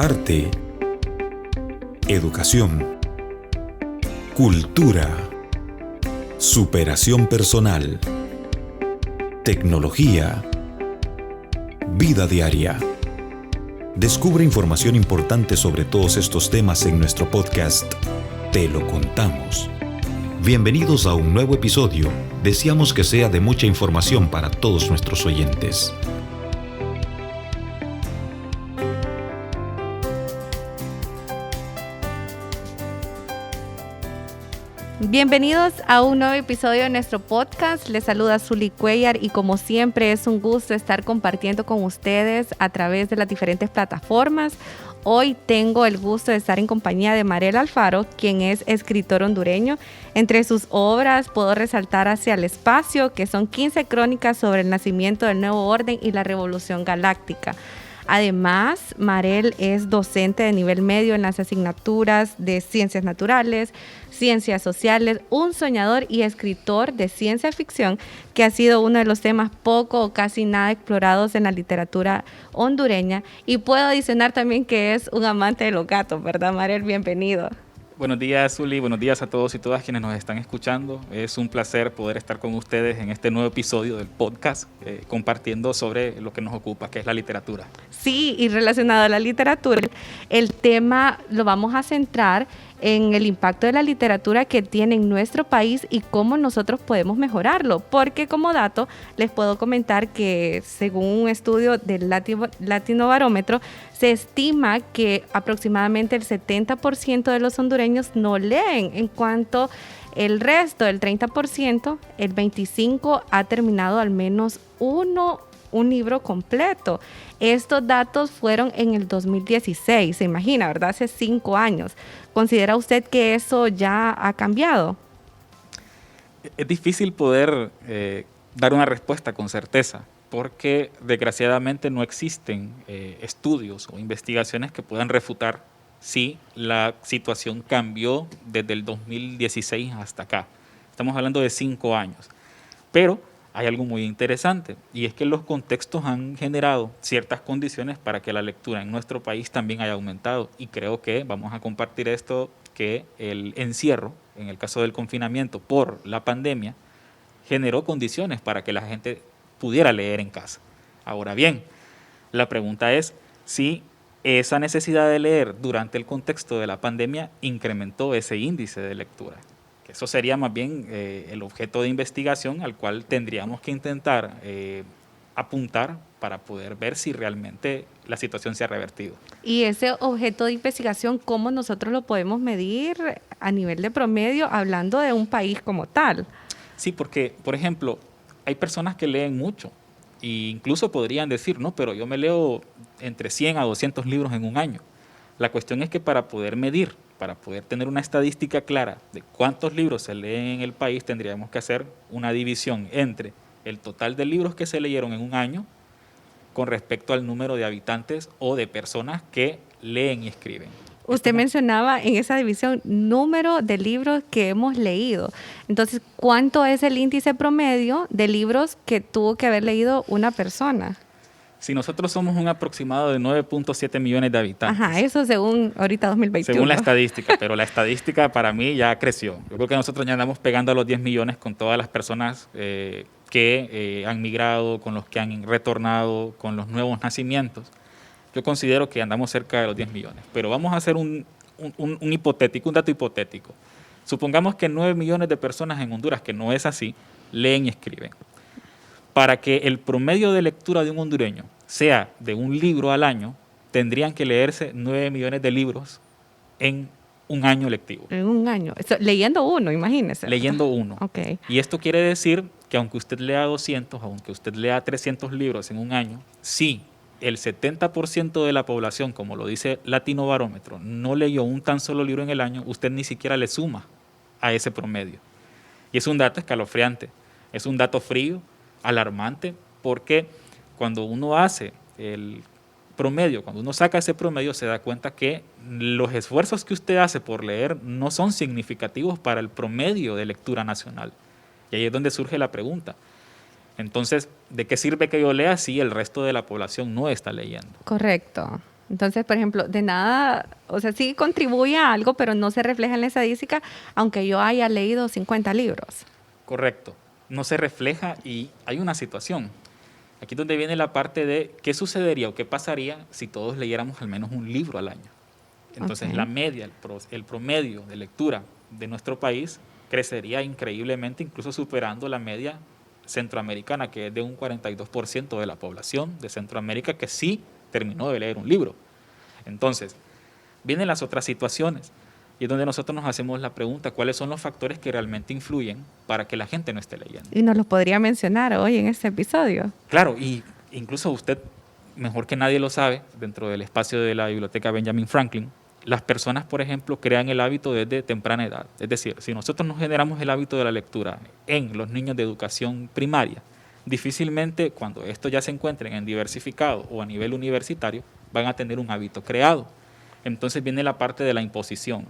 arte, educación, cultura, superación personal, tecnología, vida diaria. Descubre información importante sobre todos estos temas en nuestro podcast Te lo contamos. Bienvenidos a un nuevo episodio. Deseamos que sea de mucha información para todos nuestros oyentes. Bienvenidos a un nuevo episodio de nuestro podcast. Les saluda Zuly Cuellar y como siempre es un gusto estar compartiendo con ustedes a través de las diferentes plataformas. Hoy tengo el gusto de estar en compañía de Marel Alfaro, quien es escritor hondureño. Entre sus obras puedo resaltar Hacia el espacio, que son 15 crónicas sobre el nacimiento del nuevo orden y la revolución galáctica. Además, Marel es docente de nivel medio en las asignaturas de Ciencias Naturales, Ciencias Sociales, un soñador y escritor de ciencia ficción, que ha sido uno de los temas poco o casi nada explorados en la literatura hondureña. Y puedo adicionar también que es un amante de los gatos, ¿verdad, Marel? Bienvenido. Buenos días, Zuly. Buenos días a todos y todas quienes nos están escuchando. Es un placer poder estar con ustedes en este nuevo episodio del podcast, compartiendo sobre lo que nos ocupa, que es la literatura. Sí, y relacionado a la literatura, el tema lo vamos a centrar en el impacto de la literatura que tiene en nuestro país y cómo nosotros podemos mejorarlo. Porque como dato, les puedo comentar que según un estudio del Latino Barómetro, se estima que aproximadamente el 70% de los hondureños no leen, en cuanto el resto, el 30%, el 25% ha terminado al menos un libro completo. Estos datos fueron en el 2016, se imagina, ¿verdad? Hace 5 años. ¿Considera usted que eso ya ha cambiado? Es difícil poder dar una respuesta con certeza, porque desgraciadamente no existen estudios o investigaciones que puedan refutar si la situación cambió desde el 2016 hasta acá. Estamos hablando de 5 años. Pero hay algo muy interesante, y es que los contextos han generado ciertas condiciones para que la lectura en nuestro país también haya aumentado, y creo que vamos a compartir esto, que el encierro, en el caso del confinamiento por la pandemia, generó condiciones para que la gente pudiera leer en casa. Ahora bien, la pregunta es si esa necesidad de leer durante el contexto de la pandemia incrementó ese índice de lectura. Eso sería más bien el objeto de investigación al cual tendríamos que intentar apuntar para poder ver si realmente la situación se ha revertido. Y ese objeto de investigación, ¿cómo nosotros lo podemos medir a nivel de promedio, hablando de un país como tal? Sí, porque, por ejemplo, hay personas que leen mucho e incluso podrían decir, no, pero yo me leo entre 100 a 200 libros en un año. La cuestión es que para poder medir, para poder tener una estadística clara de cuántos libros se leen en el país, tendríamos que hacer una división entre el total de libros que se leyeron en un año con respecto al número de habitantes o de personas que leen y escriben. Usted mencionaba en esa división número de libros que hemos leído. Entonces, ¿cuánto es el índice promedio de libros que tuvo que haber leído una persona? Si nosotros somos un aproximado de 9.7 millones de habitantes. Ajá, eso según ahorita 2021. Según la estadística, pero la estadística para mí ya creció. Yo creo que nosotros ya andamos pegando a los 10 millones con todas las personas que han migrado, con los que han retornado, con los nuevos nacimientos. Yo considero que andamos cerca de los 10 millones. Pero vamos a hacer un dato hipotético. Supongamos que 9 millones de personas en Honduras, que no es así, leen y escriben. Para que el promedio de lectura de un hondureño sea de un libro al año, tendrían que leerse 9 millones de libros en un año lectivo. En un año. Leyendo uno, imagínese. Leyendo uno. Okay. Y esto quiere decir que aunque usted lea 200, aunque usted lea 300 libros en un año, si el 70% de la población, como lo dice Latino Barómetro, no leyó un tan solo libro en el año, usted ni siquiera le suma a ese promedio. Y es un dato escalofriante, es un dato frío, alarmante, porque cuando uno hace el promedio, cuando uno saca ese promedio, se da cuenta que los esfuerzos que usted hace por leer no son significativos para el promedio de lectura nacional. Y ahí es donde surge la pregunta. Entonces, ¿de qué sirve que yo lea si el resto de la población no está leyendo? Correcto. Entonces, por ejemplo, de nada, o sea, sí contribuye a algo, pero no se refleja en la estadística, aunque yo haya leído 50 libros. Correcto. No se refleja y hay una situación. Aquí es donde viene la parte de qué sucedería o qué pasaría si todos leyéramos al menos un libro al año. Entonces, Ok. la media, el promedio de lectura de nuestro país crecería increíblemente, incluso superando la media centroamericana, que es de un 42% de la población de Centroamérica que sí terminó de leer un libro. Entonces, vienen las otras situaciones y es donde nosotros nos hacemos la pregunta, ¿cuáles son los factores que realmente influyen para que la gente no esté leyendo? Y nos lo podría mencionar hoy en este episodio. Claro, y incluso usted, mejor que nadie lo sabe, dentro del espacio de la biblioteca Benjamin Franklin, las personas, por ejemplo, crean el hábito desde temprana edad. Es decir, si nosotros no generamos el hábito de la lectura en los niños de educación primaria, difícilmente cuando estos ya se encuentren en diversificado o a nivel universitario, van a tener un hábito creado. Entonces viene la parte de la imposición.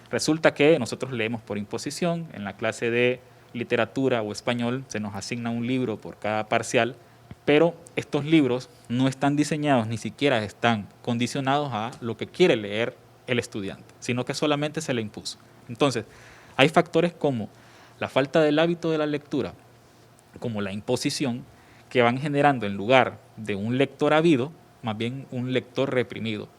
Resulta que nosotros leemos por imposición, en la clase de literatura o español se nos asigna un libro por cada parcial, pero estos libros no están diseñados, ni siquiera están condicionados a lo que quiere leer el estudiante, sino que solamente se le impuso. Entonces, hay factores como la falta del hábito de la lectura, como la imposición, que van generando en lugar de un lector ávido, más bien un lector reprimido,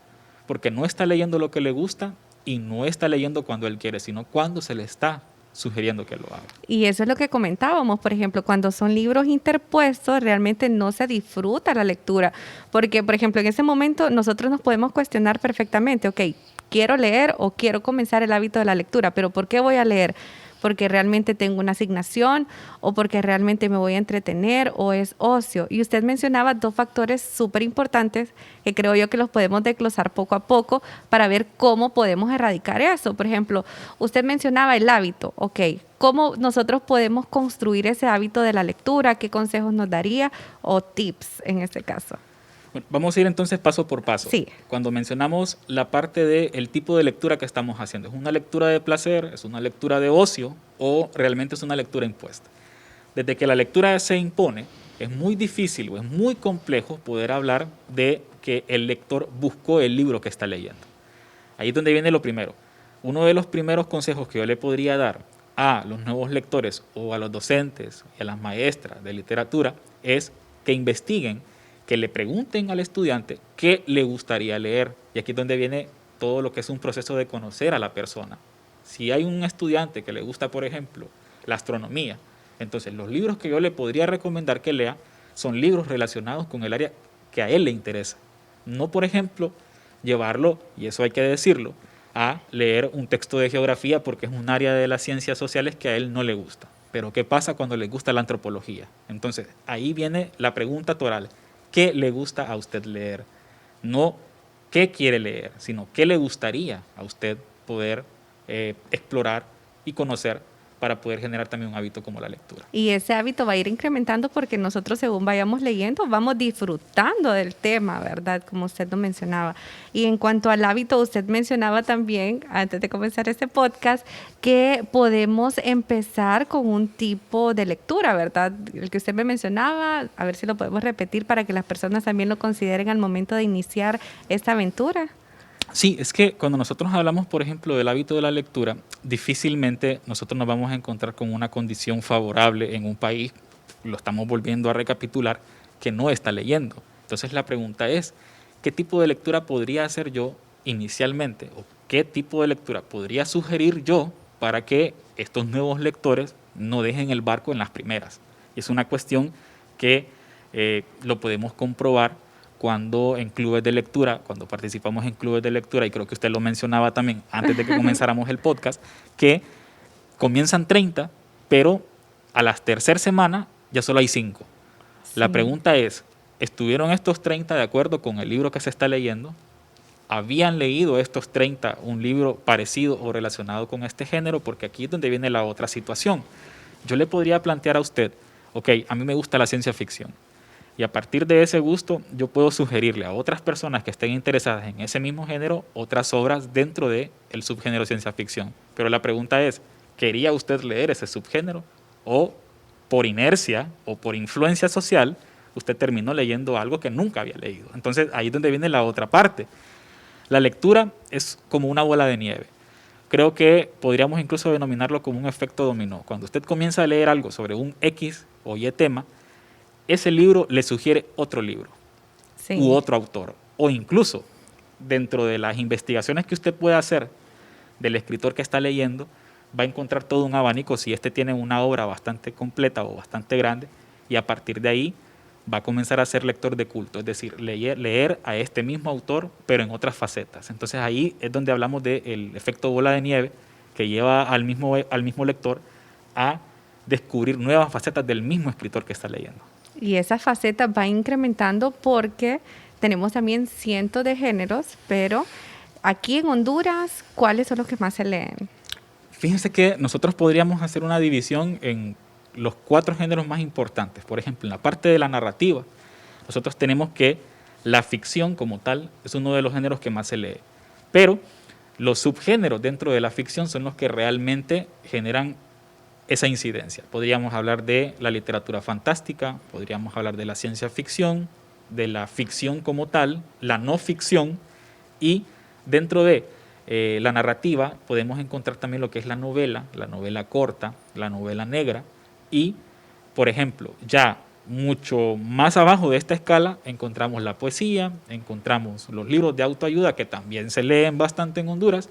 porque no está leyendo lo que le gusta y no está leyendo cuando él quiere, sino cuando se le está sugiriendo que lo haga. Y eso es lo que comentábamos, por ejemplo, cuando son libros interpuestos, realmente no se disfruta la lectura, porque, por ejemplo, en ese momento nosotros nos podemos cuestionar perfectamente, ok, quiero leer o quiero comenzar el hábito de la lectura, pero ¿por qué voy a leer? ¿Porque realmente tengo una asignación o porque realmente me voy a entretener o es ocio? Y usted mencionaba dos factores súper importantes que creo yo que los podemos desglosar poco a poco para ver cómo podemos erradicar eso. Por ejemplo, usted mencionaba el hábito, ok, ¿cómo nosotros podemos construir ese hábito de la lectura? ¿Qué consejos nos daría o tips en este caso? Bueno, vamos a ir entonces paso por paso. Sí. Cuando mencionamos la parte del tipo de lectura que estamos haciendo, ¿es una lectura de placer, es una lectura de ocio o realmente es una lectura impuesta? Desde que la lectura se impone, es muy difícil o es muy complejo poder hablar de que el lector buscó el libro que está leyendo. Ahí es donde viene lo primero. Uno de los primeros consejos que yo le podría dar a los nuevos lectores o a los docentes y a las maestras de literatura es que investiguen, que le pregunten al estudiante qué le gustaría leer. Y aquí es donde viene todo lo que es un proceso de conocer a la persona. Si hay un estudiante que le gusta, por ejemplo, la astronomía, entonces los libros que yo le podría recomendar que lea son libros relacionados con el área que a él le interesa. No, por ejemplo, llevarlo, y eso hay que decirlo, a leer un texto de geografía porque es un área de las ciencias sociales que a él no le gusta. Pero ¿qué pasa cuando le gusta la antropología? Entonces, ahí viene la pregunta toral. ¿Qué le gusta a usted leer? No qué quiere leer, sino qué le gustaría a usted poder explorar y conocer para poder generar también un hábito como la lectura. Y ese hábito va a ir incrementando porque nosotros según vayamos leyendo, vamos disfrutando del tema, ¿verdad? Como usted lo mencionaba. Y en cuanto al hábito, usted mencionaba también, antes de comenzar este podcast, que podemos empezar con un tipo de lectura, ¿verdad? El que usted me mencionaba, a ver si lo podemos repetir para que las personas también lo consideren al momento de iniciar esta aventura. Sí, es que cuando nosotros hablamos, por ejemplo, del hábito de la lectura, difícilmente nosotros nos vamos a encontrar con una condición favorable en un país, lo estamos volviendo a recapitular, que no está leyendo. Entonces la pregunta es, ¿qué tipo de lectura podría hacer yo inicialmente? ¿O qué tipo de lectura podría sugerir yo para que estos nuevos lectores no dejen el barco en las primeras? Y es una cuestión que lo podemos comprobar cuando en clubes de lectura, cuando participamos en clubes de lectura, y creo que usted lo mencionaba también antes de que comenzáramos el podcast, que comienzan 30, pero a la tercera semana ya solo hay 5. Sí. La pregunta es, ¿estuvieron estos 30 de acuerdo con el libro que se está leyendo? ¿Habían leído estos 30 un libro parecido o relacionado con este género? Porque aquí es donde viene la otra situación. Yo le podría plantear a usted, ok, a mí me gusta la ciencia ficción. Y a partir de ese gusto, yo puedo sugerirle a otras personas que estén interesadas en ese mismo género otras obras dentro del subgénero ciencia ficción. Pero la pregunta es, ¿quería usted leer ese subgénero? O por inercia o por influencia social, usted terminó leyendo algo que nunca había leído. Entonces ahí es donde viene la otra parte. La lectura es como una bola de nieve. Creo que podríamos incluso denominarlo como un efecto dominó. Cuando usted comienza a leer algo sobre un X o Y tema, ese libro le sugiere otro libro u otro autor. O incluso dentro de las investigaciones que usted pueda hacer del escritor que está leyendo, va a encontrar todo un abanico si este tiene una obra bastante completa o bastante grande, y a partir de ahí va a comenzar a ser lector de culto, es decir, leer a este mismo autor, pero en otras facetas. Entonces ahí es donde hablamos del efecto bola de nieve, que lleva al mismo lector a descubrir nuevas facetas del mismo escritor que está leyendo. Y esa faceta va incrementando porque tenemos también cientos de géneros, pero aquí en Honduras, ¿cuáles son los que más se leen? Fíjense que nosotros podríamos hacer una división en los 4 géneros más importantes. Por ejemplo, en la parte de la narrativa, nosotros tenemos que la ficción como tal es uno de los géneros que más se lee. Pero los subgéneros dentro de la ficción son los que realmente generan esa incidencia. Podríamos hablar de la literatura fantástica, podríamos hablar de la ciencia ficción, de la ficción como tal, la no ficción, y dentro de la narrativa podemos encontrar también lo que es la novela corta, la novela negra, y, por ejemplo, ya mucho más abajo de esta escala encontramos la poesía, encontramos los libros de autoayuda, que también se leen bastante en Honduras,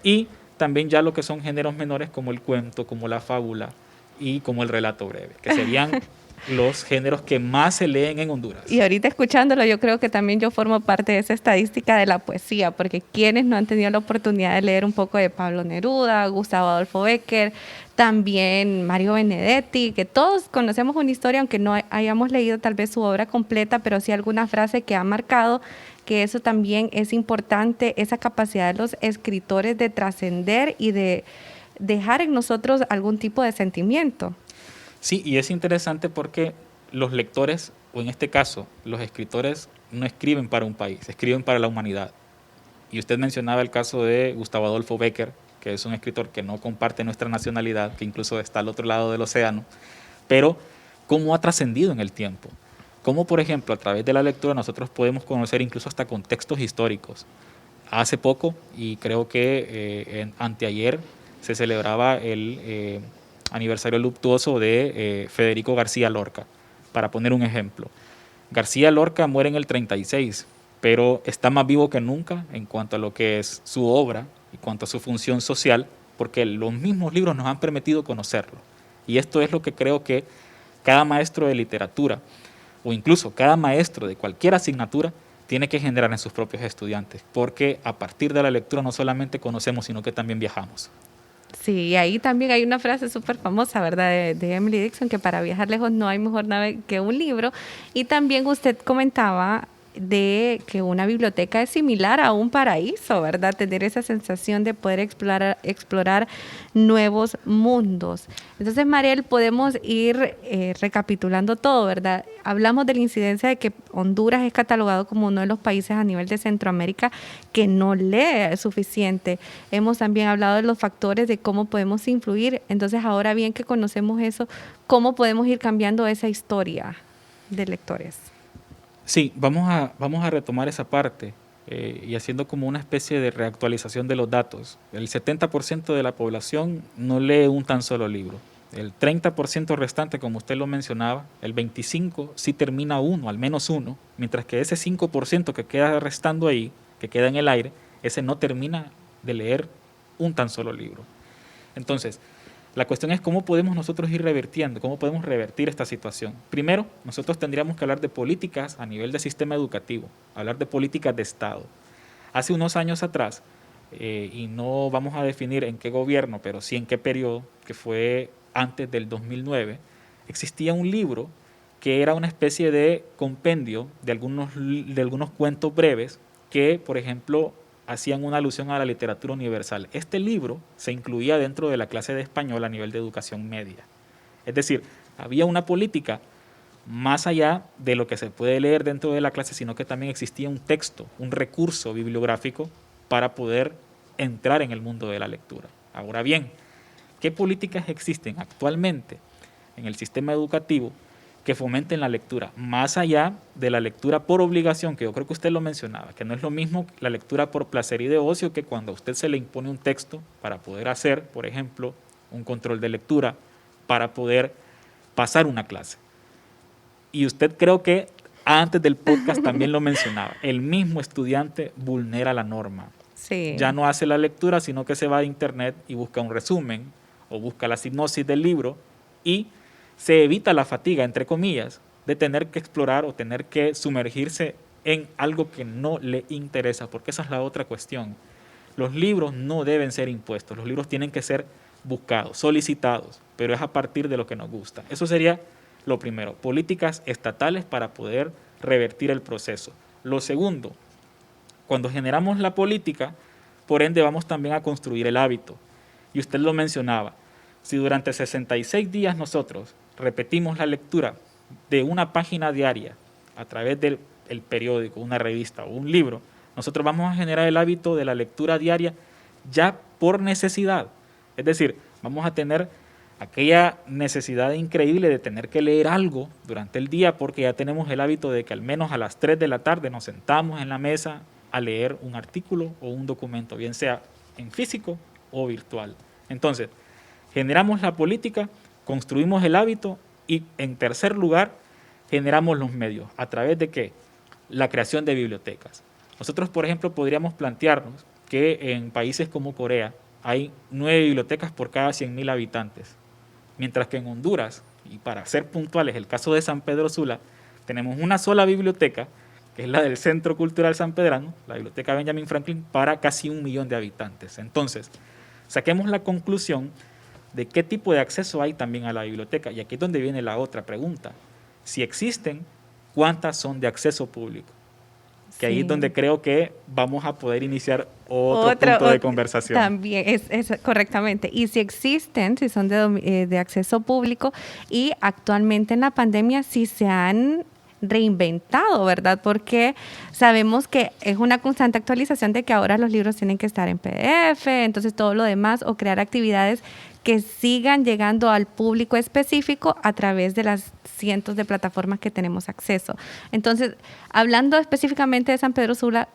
y también ya lo que son géneros menores como el cuento, como la fábula y como el relato breve, que serían los géneros que más se leen en Honduras. Y ahorita escuchándolo, yo creo que también yo formo parte de esa estadística de la poesía, porque quienes no han tenido la oportunidad de leer un poco de Pablo Neruda, Gustavo Adolfo Bécquer, también Mario Benedetti, que todos conocemos una historia, aunque no hayamos leído tal vez su obra completa, pero sí alguna frase que ha marcado, que eso también es importante, esa capacidad de los escritores de trascender y de dejar en nosotros algún tipo de sentimiento. Sí, y es interesante porque los lectores, o en este caso, los escritores, no escriben para un país, escriben para la humanidad. Y usted mencionaba el caso de Gustavo Adolfo Bécquer, que es un escritor que no comparte nuestra nacionalidad, que incluso está al otro lado del océano, pero cómo ha trascendido en el tiempo. Cómo, por ejemplo, a través de la lectura nosotros podemos conocer incluso hasta contextos históricos. Hace poco, y creo que anteayer, se celebraba el aniversario luctuoso de Federico García Lorca, para poner un ejemplo. García Lorca muere en el 36, pero está más vivo que nunca en cuanto a lo que es su obra, en cuanto a su función social, porque los mismos libros nos han permitido conocerlo. Y esto es lo que creo que cada maestro de literatura, o incluso cada maestro de cualquier asignatura, tiene que generar en sus propios estudiantes, porque a partir de la lectura no solamente conocemos, sino que también viajamos. Sí, y ahí también hay una frase súper famosa, ¿verdad?, de Emily Dickinson, que para viajar lejos no hay mejor nave que un libro. Y también usted comentaba de que una biblioteca es similar a un paraíso, ¿verdad? Tener esa sensación de poder explorar nuevos mundos. Entonces, Mariel, podemos ir recapitulando todo, ¿verdad? Hablamos de la incidencia de que Honduras es catalogado como uno de los países a nivel de Centroamérica que no lee suficiente. Hemos también hablado de los factores de cómo podemos influir. Entonces, ahora bien que conocemos eso, ¿cómo podemos ir cambiando esa historia de lectores? Sí, vamos a retomar esa parte y haciendo como una especie de reactualización de los datos. El 70% de la población no lee un tan solo libro. El 30% restante, como usted lo mencionaba, el 25% sí termina uno, al menos uno, mientras que ese 5% que queda restando ahí, que queda en el aire, ese no termina de leer un tan solo libro. Entonces, la cuestión es cómo podemos nosotros ir revertiendo, cómo podemos revertir esta situación. Primero, nosotros tendríamos que hablar de políticas a nivel de sistema educativo, hablar de políticas de Estado. Hace unos años atrás, y no vamos a definir en qué gobierno, pero sí en qué periodo, que fue antes del 2009, existía un libro que era una especie de compendio de algunos cuentos breves que, por ejemplo, hacían una alusión a la literatura universal. Este libro se incluía dentro de la clase de español a nivel de educación media. Es decir, había una política más allá de lo que se puede leer dentro de la clase, sino que también existía un texto, un recurso bibliográfico para poder entrar en el mundo de la lectura. Ahora bien, ¿qué políticas existen actualmente en el sistema educativo que fomenten la lectura, más allá de la lectura por obligación, que yo creo que usted lo mencionaba, que no es lo mismo la lectura por placer y de ocio que cuando a usted se le impone un texto para poder hacer, por ejemplo, un control de lectura, para poder pasar una clase. Y usted creo que antes del podcast también lo mencionaba, el mismo estudiante vulnera la norma. Sí. Ya no hace la lectura, sino que se va a internet y busca un resumen o busca la sinopsis del libro y se evita la fatiga, entre comillas, de tener que explorar o tener que sumergirse en algo que no le interesa, porque esa es la otra cuestión. Los libros no deben ser impuestos, los libros tienen que ser buscados, solicitados, pero es a partir de lo que nos gusta. Eso sería lo primero, políticas estatales para poder revertir el proceso. Lo segundo, cuando generamos la política, por ende vamos también a construir el hábito. Y usted lo mencionaba, si durante 66 días nosotros repetimos la lectura de una página diaria a través del periódico, una revista o un libro, nosotros vamos a generar el hábito de la lectura diaria ya por necesidad. Es decir, vamos a tener aquella necesidad increíble de tener que leer algo durante el día porque ya tenemos el hábito de que al menos a las 3 de la tarde nos sentamos en la mesa a leer un artículo o un documento, bien sea en físico o virtual. Entonces, generamos la política, construimos el hábito y, en tercer lugar, generamos los medios. ¿A través de qué? La creación de bibliotecas. Nosotros, por ejemplo, podríamos plantearnos que en países como Corea hay 9 bibliotecas por cada 100.000 habitantes, mientras que en Honduras, y para ser puntuales, el caso de San Pedro Sula, tenemos una sola biblioteca, que es la del Centro Cultural San Pedrano, la Biblioteca Benjamin Franklin, para casi 1 millón de habitantes. Entonces, saquemos la conclusión de qué tipo de acceso hay también a la biblioteca. Y aquí es donde viene la otra pregunta. Si existen, ¿cuántas son de acceso público? Que ahí es donde creo que vamos a poder iniciar otro punto de conversación. También, es correctamente. Y si existen, si son de acceso público, y actualmente en la pandemia sí se han reinventado, ¿verdad? Porque sabemos que es una constante actualización de que ahora los libros tienen que estar en PDF, entonces todo lo demás, o crear actividades que sigan llegando al público específico a través de las cientos de plataformas que tenemos acceso. Entonces, hablando específicamente de San Pedro Sula,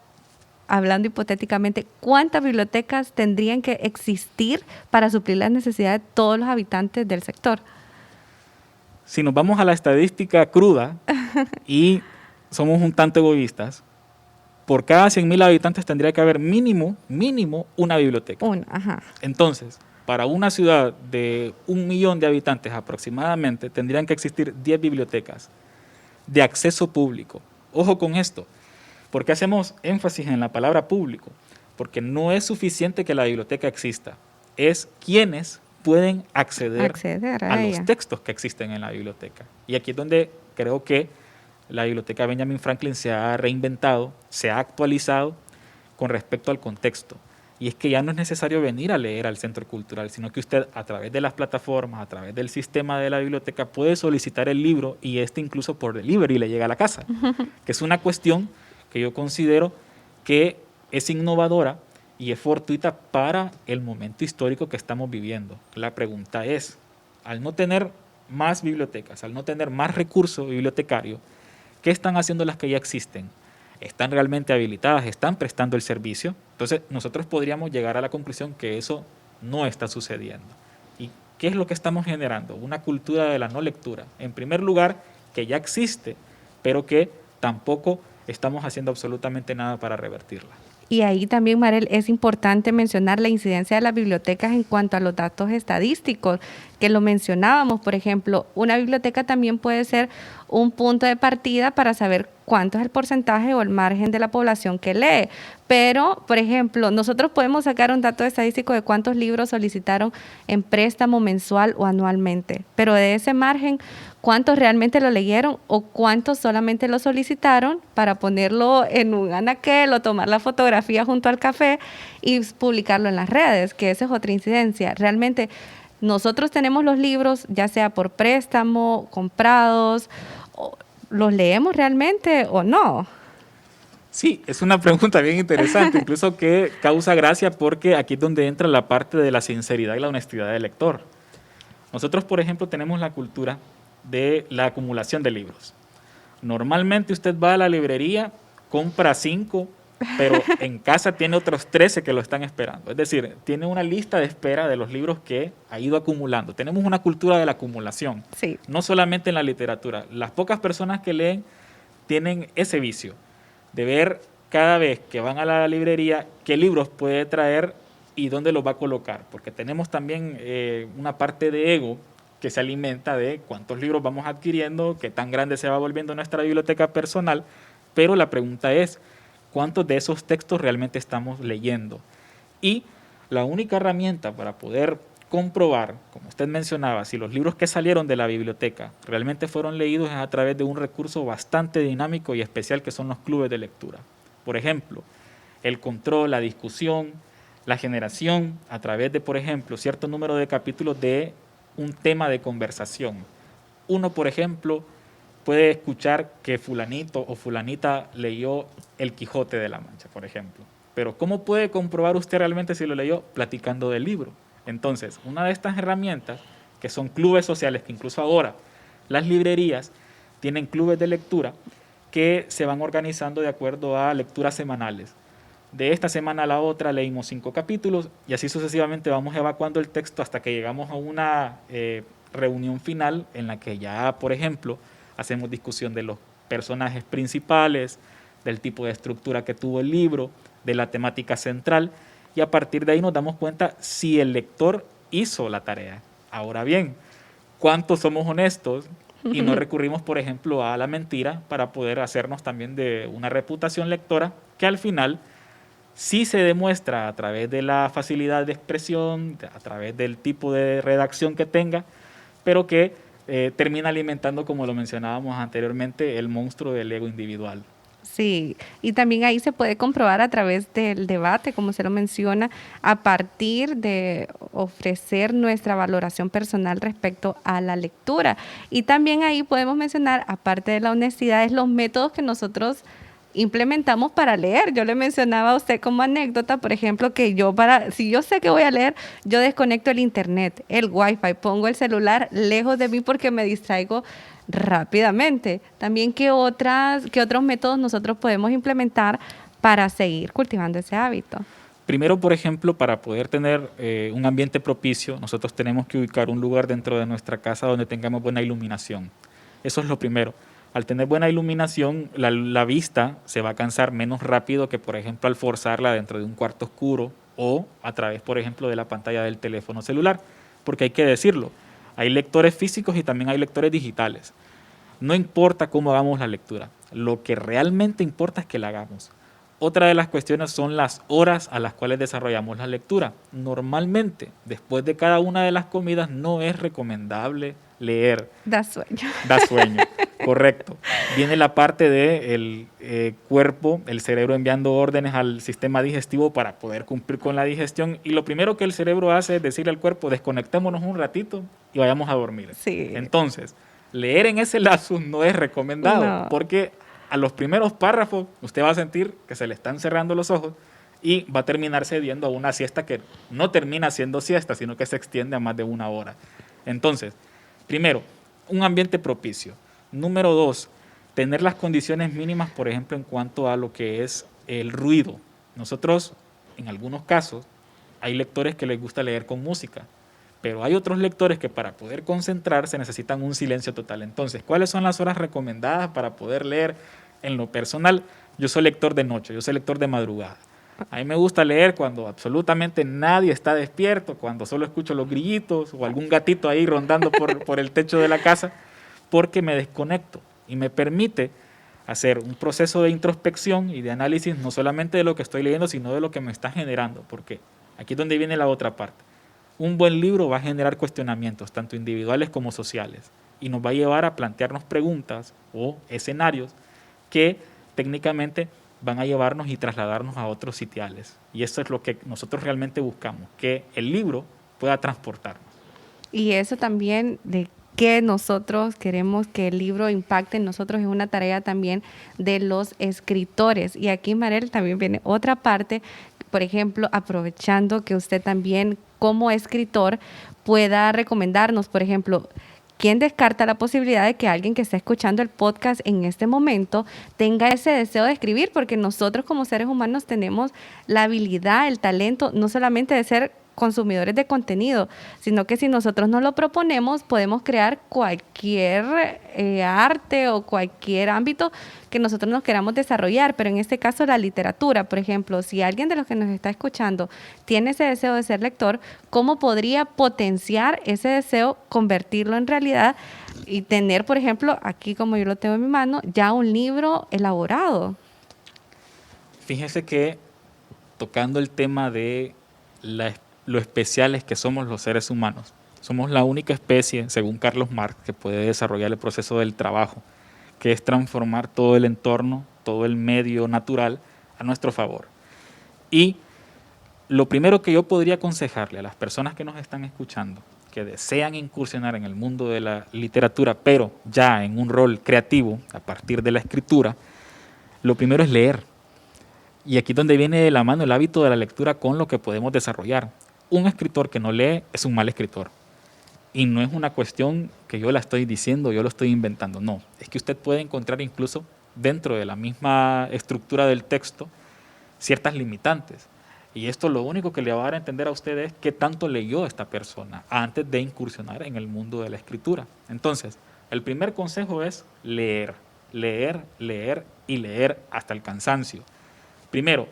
hablando hipotéticamente, ¿cuántas bibliotecas tendrían que existir para suplir las necesidades de todos los habitantes del sector? Si nos vamos a la estadística cruda y somos un tanto egoístas, por cada 100.000 habitantes tendría que haber mínimo una biblioteca. Ajá. Entonces, para una ciudad de 1 millón de habitantes aproximadamente, tendrían que existir 10 bibliotecas de acceso público. Ojo con esto, porque hacemos énfasis en la palabra público, porque no es suficiente que la biblioteca exista, es quienes pueden acceder a los textos que existen en la biblioteca. Y aquí es donde creo que la Biblioteca Benjamin Franklin se ha reinventado, se ha actualizado con respecto al contexto. Y es que ya no es necesario venir a leer al centro cultural, sino que usted a través de las plataformas, a través del sistema de la biblioteca, puede solicitar el libro y incluso por delivery le llega a la casa, que es una cuestión que yo considero que es innovadora y es fortuita para el momento histórico que estamos viviendo. La pregunta es, al no tener más bibliotecas, al no tener más recursos bibliotecarios, ¿qué están haciendo las que ya existen? ¿Están realmente habilitadas? ¿Están prestando el servicio? Entonces, nosotros podríamos llegar a la conclusión que eso no está sucediendo. ¿Y qué es lo que estamos generando? Una cultura de la no lectura. En primer lugar, que ya existe, pero que tampoco estamos haciendo absolutamente nada para revertirla. Y ahí también, Marel, es importante mencionar la incidencia de las bibliotecas en cuanto a los datos estadísticos, que lo mencionábamos. Por ejemplo, una biblioteca también puede ser un punto de partida para saber cuánto es el porcentaje o el margen de la población que lee. Pero, por ejemplo, nosotros podemos sacar un dato estadístico de cuántos libros solicitaron en préstamo mensual o anualmente, pero de ese margen, ¿cuántos realmente lo leyeron o cuántos solamente lo solicitaron para ponerlo en un anaquel o tomar la fotografía junto al café y publicarlo en las redes? Que esa es otra incidencia. Realmente nosotros tenemos los libros, ya sea por préstamo, comprados, ¿los leemos realmente o no? Sí, es una pregunta bien interesante, incluso que causa gracia porque aquí es donde entra la parte de la sinceridad y la honestidad del lector. Nosotros, por ejemplo, tenemos la cultura de la acumulación de libros. Normalmente usted va a la librería, compra 5, pero en casa tiene otros 13 que lo están esperando. Es decir, tiene una lista de espera de los libros que ha ido acumulando. Tenemos una cultura de la acumulación, Sí. no solamente en la literatura. Las pocas personas que leen tienen ese vicio de ver cada vez que van a la librería qué libros puede traer y dónde los va a colocar, porque tenemos también una parte de ego que se alimenta de cuántos libros vamos adquiriendo, qué tan grande se va volviendo nuestra biblioteca personal, pero la pregunta es, ¿cuántos de esos textos realmente estamos leyendo? Y la única herramienta para poder comprobar, como usted mencionaba, si los libros que salieron de la biblioteca realmente fueron leídos es a través de un recurso bastante dinámico y especial que son los clubes de lectura. Por ejemplo, el control, la discusión, la generación a través de, por ejemplo, cierto número de capítulos de un tema de conversación. Uno, por ejemplo, puede escuchar que fulanito o fulanita leyó El Quijote de la Mancha, por ejemplo. Pero ¿cómo puede comprobar usted realmente si lo leyó? Platicando del libro. Entonces, una de estas herramientas, que son clubes sociales, que incluso ahora las librerías tienen clubes de lectura que se van organizando de acuerdo a lecturas semanales. De esta semana a la otra leímos 5 capítulos y así sucesivamente vamos evacuando el texto hasta que llegamos a una reunión final en la que ya, por ejemplo, hacemos discusión de los personajes principales, del tipo de estructura que tuvo el libro, de la temática central, y a partir de ahí nos damos cuenta si el lector hizo la tarea. Ahora bien, ¿cuántos somos honestos y no recurrimos, por ejemplo, a la mentira para poder hacernos también de una reputación lectora que al final sí se demuestra a través de la facilidad de expresión, a través del tipo de redacción que tenga, pero que termina alimentando, como lo mencionábamos anteriormente, el monstruo del ego individual? Sí, y también ahí se puede comprobar a través del debate, como se lo menciona, a partir de ofrecer nuestra valoración personal respecto a la lectura. Y también ahí podemos mencionar, aparte de la honestidad, es los métodos que nosotros implementamos para leer. Yo le mencionaba a usted como anécdota, por ejemplo, que si yo sé que voy a leer, yo desconecto el internet, el wifi, pongo el celular lejos de mí porque me distraigo rápidamente. También, ¿qué otros métodos nosotros podemos implementar para seguir cultivando ese hábito? Primero, por ejemplo, para poder tener un ambiente propicio, nosotros tenemos que ubicar un lugar dentro de nuestra casa donde tengamos buena iluminación. Eso es lo primero. Al tener buena iluminación, la vista se va a cansar menos rápido que, por ejemplo, al forzarla dentro de un cuarto oscuro o a través, por ejemplo, de la pantalla del teléfono celular. Porque hay que decirlo, hay lectores físicos y también hay lectores digitales. No importa cómo hagamos la lectura, lo que realmente importa es que la hagamos. Otra de las cuestiones son las horas a las cuales desarrollamos la lectura. Normalmente, después de cada una de las comidas, no es recomendable leer. Da sueño. Da sueño, correcto. Viene la parte del cuerpo, el cerebro enviando órdenes al sistema digestivo para poder cumplir con la digestión. Y lo primero que el cerebro hace es decirle al cuerpo, desconectémonos un ratito y vayamos a dormir. Sí. Entonces, leer en ese lapsus no es recomendado, No. porque a los primeros párrafos usted va a sentir que se le están cerrando los ojos y va a terminar cediendo a una siesta que no termina siendo siesta, sino que se extiende a más de 1 hora. Entonces, primero, un ambiente propicio. Número 2, tener las condiciones mínimas, por ejemplo, en cuanto a lo que es el ruido. Nosotros, en algunos casos, hay lectores que les gusta leer con música, pero hay otros lectores que para poder concentrarse necesitan un silencio total. Entonces, ¿cuáles son las horas recomendadas para poder leer? En lo personal, yo soy lector de noche, yo soy lector de madrugada. A mí me gusta leer cuando absolutamente nadie está despierto, cuando solo escucho los grillitos o algún gatito ahí rondando por el techo de la casa, porque me desconecto y me permite hacer un proceso de introspección y de análisis no solamente de lo que estoy leyendo, sino de lo que me está generando, porque aquí es donde viene la otra parte. Un buen libro va a generar cuestionamientos, tanto individuales como sociales, y nos va a llevar a plantearnos preguntas o escenarios que técnicamente van a llevarnos y trasladarnos a otros sitiales. Y eso es lo que nosotros realmente buscamos, que el libro pueda transportarnos. Y eso también de que nosotros queremos que el libro impacte en nosotros es una tarea también de los escritores. Y aquí, Marel, también viene otra parte, por ejemplo, aprovechando que usted también como escritor pueda recomendarnos, por ejemplo, ¿quién descarta la posibilidad de que alguien que está escuchando el podcast en este momento tenga ese deseo de escribir? Porque nosotros como seres humanos tenemos la habilidad, el talento, no solamente de ser consumidores de contenido, sino que si nosotros nos lo proponemos, podemos crear cualquier arte o cualquier ámbito que nosotros nos queramos desarrollar, pero en este caso la literatura, por ejemplo, si alguien de los que nos está escuchando tiene ese deseo de ser lector, ¿cómo podría potenciar ese deseo, convertirlo en realidad y tener, por ejemplo, aquí como yo lo tengo en mi mano, ya un libro elaborado? Fíjese que tocando el tema de lo especiales que somos los seres humanos, somos la única especie, según Carlos Marx, que puede desarrollar el proceso del trabajo, que es transformar todo el entorno, todo el medio natural a nuestro favor. Y lo primero que yo podría aconsejarle a las personas que nos están escuchando, que desean incursionar en el mundo de la literatura, pero ya en un rol creativo, a partir de la escritura, lo primero es leer. Y aquí es donde viene de la mano el hábito de la lectura con lo que podemos desarrollar. Un escritor que no lee es un mal escritor. Y no es una cuestión que yo la estoy diciendo, yo lo estoy inventando. No, es que usted puede encontrar incluso dentro de la misma estructura del texto ciertas limitantes. Y esto lo único que le va a dar a entender a usted es qué tanto leyó esta persona antes de incursionar en el mundo de la escritura. Entonces, el primer consejo es leer, leer, leer y leer hasta el cansancio. Primero,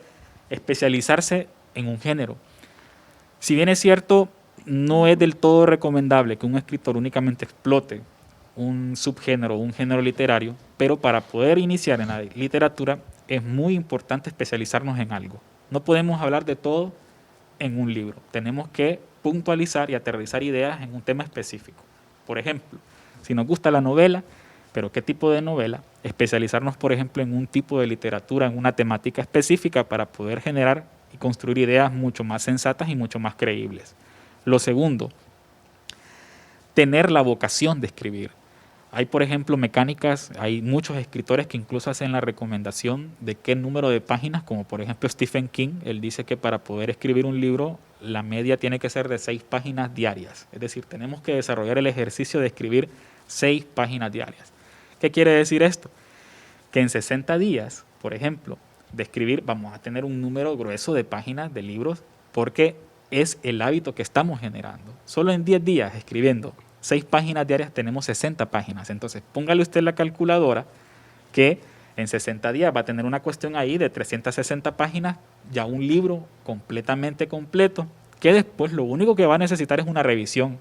especializarse en un género. Si bien es cierto, no es del todo recomendable que un escritor únicamente explote un subgénero o un género literario, pero para poder iniciar en la literatura es muy importante especializarnos en algo. No podemos hablar de todo en un libro. Tenemos que puntualizar y aterrizar ideas en un tema específico. Por ejemplo, si nos gusta la novela, pero ¿qué tipo de novela? Especializarnos, por ejemplo, en un tipo de literatura, en una temática específica para poder generar y construir ideas mucho más sensatas y mucho más creíbles. Lo segundo, tener la vocación de escribir. Hay, por ejemplo, mecánicas, hay muchos escritores que incluso hacen la recomendación de qué número de páginas, como por ejemplo Stephen King, él dice que para poder escribir un libro, la media tiene que ser de 6 páginas diarias. Es decir, tenemos que desarrollar el ejercicio de escribir 6 páginas diarias. ¿Qué quiere decir esto? Que en 60 días, por ejemplo, de escribir, vamos a tener un número grueso de páginas de libros porque es el hábito que estamos generando. Solo en 10 días escribiendo 6 páginas diarias tenemos 60 páginas. Entonces, póngale usted la calculadora que en 60 días va a tener una cuestión ahí de 360 páginas, ya un libro completamente completo, que después lo único que va a necesitar es una revisión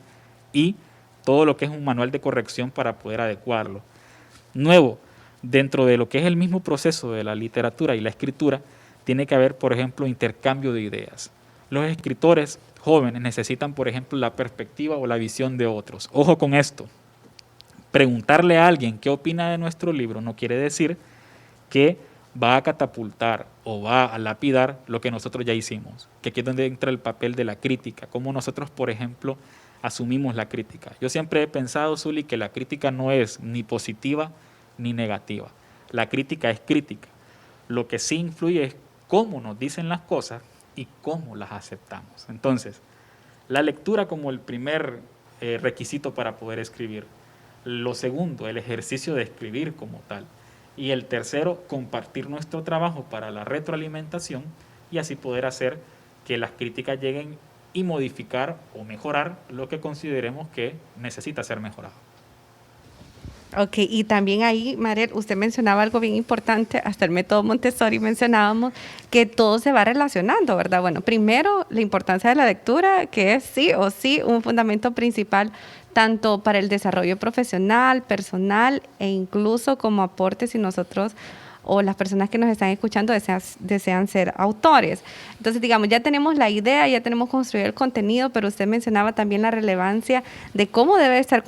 y todo lo que es un manual de corrección para poder adecuarlo. Nuevo, dentro de lo que es el mismo proceso de la literatura y la escritura, tiene que haber, por ejemplo, intercambio de ideas. Los escritores jóvenes necesitan, por ejemplo, la perspectiva o la visión de otros. Ojo con esto. Preguntarle a alguien qué opina de nuestro libro no quiere decir que va a catapultar o va a lapidar lo que nosotros ya hicimos. Que aquí es donde entra el papel de la crítica. Cómo nosotros, por ejemplo, asumimos la crítica. Yo siempre he pensado, Zuli, que la crítica no es ni positiva ni negativa. La crítica es crítica. Lo que sí influye es cómo nos dicen las cosas y cómo las aceptamos. Entonces, la lectura como el primer requisito para poder escribir. Lo segundo, el ejercicio de escribir como tal. Y el tercero, compartir nuestro trabajo para la retroalimentación y así poder hacer que las críticas lleguen y modificar o mejorar lo que consideremos que necesita ser mejorado. Ok, y también ahí, Mariel, usted mencionaba algo bien importante, hasta el método Montessori mencionábamos que todo se va relacionando, ¿verdad? Bueno, primero, la importancia de la lectura, que es sí o sí un fundamento principal tanto para el desarrollo profesional, personal e incluso como aporte si nosotros o las personas que nos están escuchando desean ser autores. Entonces, digamos, ya tenemos la idea, ya tenemos construido el contenido, pero usted mencionaba también la relevancia de cómo debe estar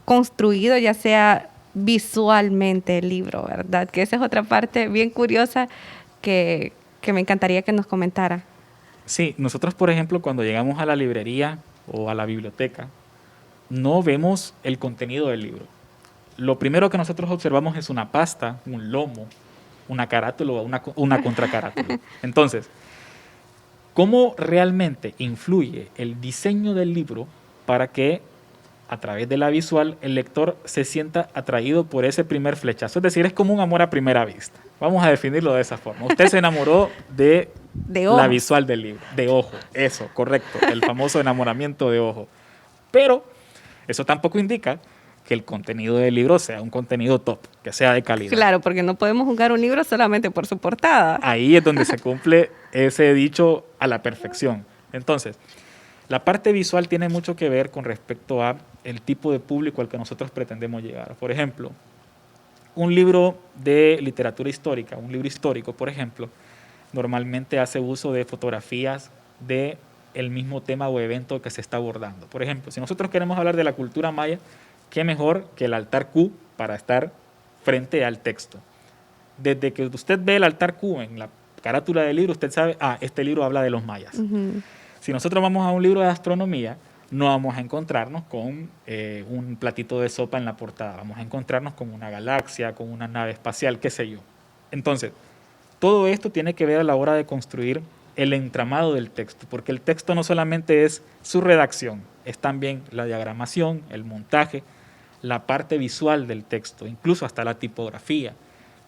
construido, ya sea visualmente el libro, ¿verdad? Que esa es otra parte bien curiosa que me encantaría que nos comentara. Sí, nosotros, por ejemplo, cuando llegamos a la librería o a la biblioteca, no vemos el contenido del libro. Lo primero que nosotros observamos es una pasta, un lomo, una carátula o una contracarátula. Entonces, ¿cómo realmente influye el diseño del libro para que a través de la visual, el lector se sienta atraído por ese primer flechazo. Es decir, es como un amor a primera vista. Vamos a definirlo de esa forma. Usted se enamoró de la visual del libro, de ojo. Eso, correcto. El famoso enamoramiento de ojo. Pero eso tampoco indica que el contenido del libro sea un contenido top, que sea de calidad. Claro, porque no podemos juzgar un libro solamente por su portada. Ahí es donde se cumple ese dicho a la perfección. Entonces, la parte visual tiene mucho que ver con respecto a el tipo de público al que nosotros pretendemos llegar. Por ejemplo, un libro de literatura histórica, un libro histórico, por ejemplo, normalmente hace uso de fotografías de el mismo tema o evento que se está abordando. Por ejemplo, si nosotros queremos hablar de la cultura maya, qué mejor que el altar Q para estar frente al texto. Desde que usted ve el altar Q en la carátula del libro, usted sabe, este libro habla de los mayas. Uh-huh. Si nosotros vamos a un libro de astronomía, no vamos a encontrarnos con un platito de sopa en la portada, vamos a encontrarnos con una galaxia, con una nave espacial, qué sé yo. Entonces, todo esto tiene que ver a la hora de construir el entramado del texto, porque el texto no solamente es su redacción, es también la diagramación, el montaje, la parte visual del texto, incluso hasta la tipografía,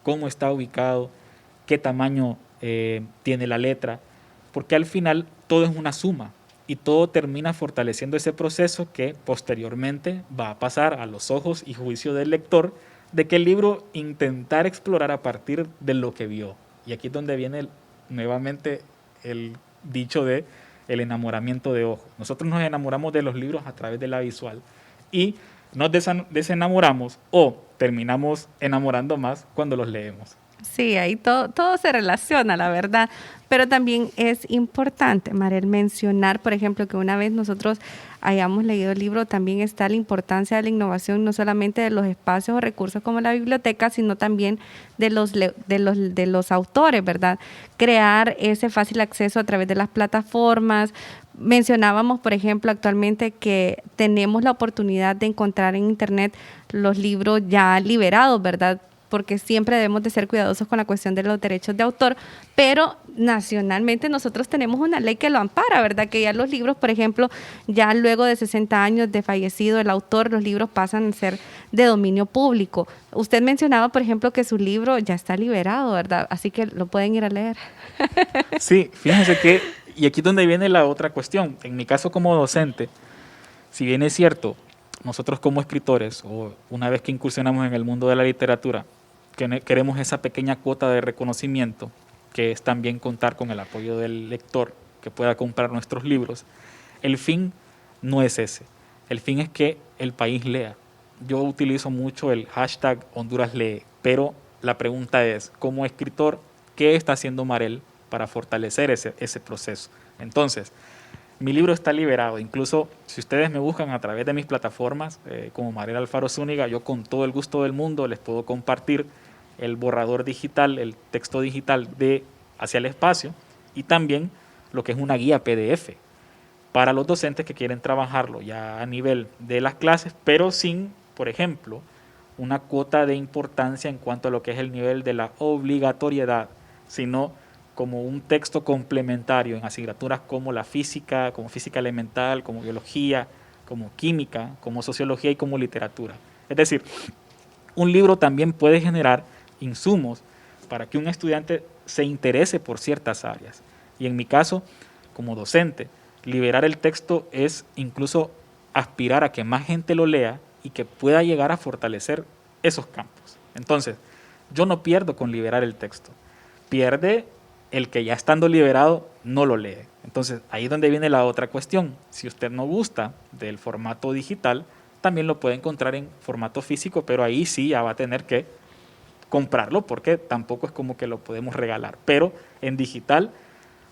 cómo está ubicado, qué tamaño tiene la letra, porque al final todo es una suma y todo termina fortaleciendo ese proceso que posteriormente va a pasar a los ojos y juicio del lector de que el libro intentar explorar a partir de lo que vio. Y aquí es donde viene nuevamente el dicho de el enamoramiento de ojo. Nosotros nos enamoramos de los libros a través de la visual y nos desenamoramos o terminamos enamorando más cuando los leemos. Sí, ahí todo se relaciona, la verdad. Pero también es importante, Marel, mencionar, por ejemplo, que una vez nosotros hayamos leído el libro, también está la importancia de la innovación, no solamente de los espacios o recursos como la biblioteca, sino también de los autores, ¿verdad? Crear ese fácil acceso a través de las plataformas. Mencionábamos, por ejemplo, actualmente que tenemos la oportunidad de encontrar en Internet los libros ya liberados, ¿verdad? Porque siempre debemos de ser cuidadosos con la cuestión de los derechos de autor, pero nacionalmente nosotros tenemos una ley que lo ampara, ¿verdad? Que ya los libros, por ejemplo, ya luego de 60 años de fallecido el autor, los libros pasan a ser de dominio público. Usted mencionaba, por ejemplo, que su libro ya está liberado, ¿verdad? Así que lo pueden ir a leer. Sí, fíjense que, y aquí es donde viene la otra cuestión. En mi caso como docente, si bien es cierto, nosotros como escritores, o una vez que incursionamos en el mundo de la literatura, que queremos esa pequeña cuota de reconocimiento, que es también contar con el apoyo del lector que pueda comprar nuestros libros, el fin no es ese. El fin es que el país lea. Yo utilizo mucho el hashtag Honduras lee, pero la pregunta es, como escritor, ¿qué está haciendo Marel para fortalecer ese proceso? Entonces, mi libro está liberado, incluso si ustedes me buscan a través de mis plataformas, como Marel Alfaro Zúñiga, yo con todo el gusto del mundo les puedo compartir el borrador digital, el texto digital de Hacia el Espacio y también lo que es una guía PDF para los docentes que quieren trabajarlo ya a nivel de las clases, pero sin, por ejemplo, una cuota de importancia en cuanto a lo que es el nivel de la obligatoriedad, sino como un texto complementario en asignaturas como la física, como física elemental, como biología, como química, como sociología y como literatura. Es decir, un libro también puede generar insumos para que un estudiante se interese por ciertas áreas. Y en mi caso, como docente, liberar el texto es incluso aspirar a que más gente lo lea y que pueda llegar a fortalecer esos campos. Entonces, yo no pierdo con liberar el texto. Pierde el que ya estando liberado no lo lee. Entonces, ahí es donde viene la otra cuestión. Si usted no gusta del formato digital, también lo puede encontrar en formato físico, pero ahí sí ya va a tener que comprarlo porque tampoco es como que lo podemos regalar. Pero en digital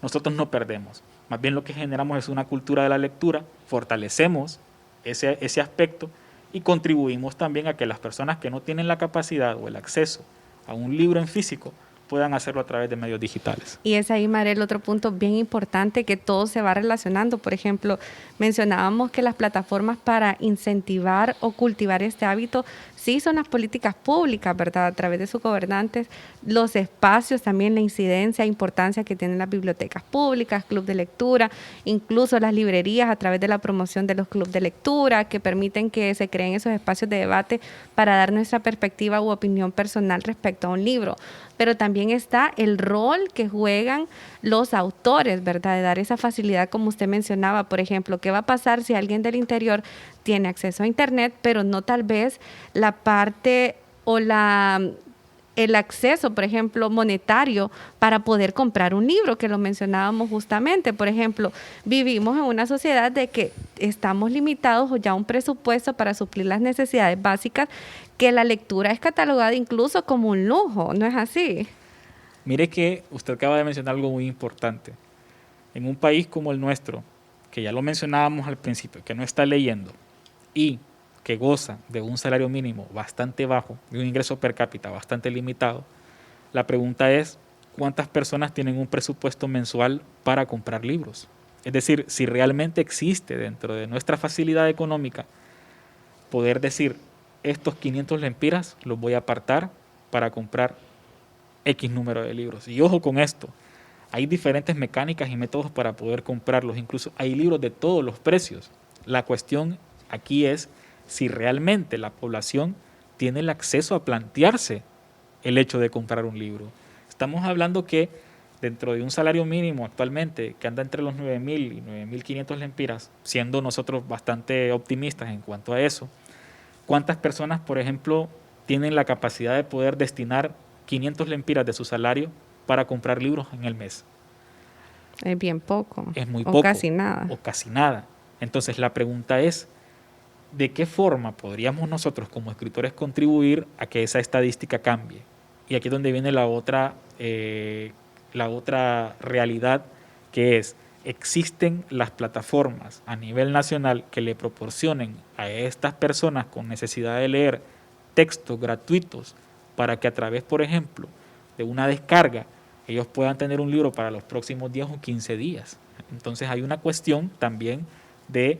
nosotros no perdemos. Más bien lo que generamos es una cultura de la lectura, fortalecemos ese aspecto y contribuimos también a que las personas que no tienen la capacidad o el acceso a un libro en físico puedan hacerlo a través de medios digitales. Y es ahí, Marel, otro punto bien importante que todo se va relacionando. Por ejemplo, mencionábamos que las plataformas para incentivar o cultivar este hábito sí son las políticas públicas, ¿verdad? A través de sus gobernantes, los espacios, también la incidencia e importancia que tienen las bibliotecas públicas, club de lectura, incluso las librerías a través de la promoción de los clubes de lectura que permiten que se creen esos espacios de debate para dar nuestra perspectiva u opinión personal respecto a un libro. Pero también está el rol que juegan los autores, ¿verdad? De dar esa facilidad, como usted mencionaba, por ejemplo, ¿qué va a pasar si alguien del interior tiene acceso a Internet, pero no tal vez la parte o el acceso, por ejemplo, monetario para poder comprar un libro, que lo mencionábamos justamente? Por ejemplo, vivimos en una sociedad de que estamos limitados ya a un presupuesto para suplir las necesidades básicas, que la lectura es catalogada incluso como un lujo, ¿no es así? Mire que usted acaba de mencionar algo muy importante. En un país como el nuestro, que ya lo mencionábamos al principio, que no está leyendo y que goza de un salario mínimo bastante bajo, de un ingreso per cápita bastante limitado, la pregunta es, ¿cuántas personas tienen un presupuesto mensual para comprar libros? Es decir, si realmente existe dentro de nuestra facilidad económica poder decir, estos 500 lempiras los voy a apartar para comprar X número de libros. Y ojo con esto, hay diferentes mecánicas y métodos para poder comprarlos, incluso hay libros de todos los precios. La cuestión aquí es si realmente la población tiene el acceso a plantearse el hecho de comprar un libro. Estamos hablando que dentro de un salario mínimo actualmente que anda entre los 9.000 y 9.500 lempiras, siendo nosotros bastante optimistas en cuanto a eso, ¿cuántas personas, por ejemplo, tienen la capacidad de poder destinar 500 lempiras de su salario para comprar libros en el mes? Es bien poco. Es muy poco. O casi nada. O casi nada. Entonces la pregunta es, ¿de qué forma podríamos nosotros como escritores contribuir a que esa estadística cambie? Y aquí es donde viene la otra realidad, que es, existen las plataformas a nivel nacional que le proporcionen a estas personas con necesidad de leer textos gratuitos para que a través, por ejemplo, de una descarga, ellos puedan tener un libro para los próximos 10 o 15 días. Entonces hay una cuestión también de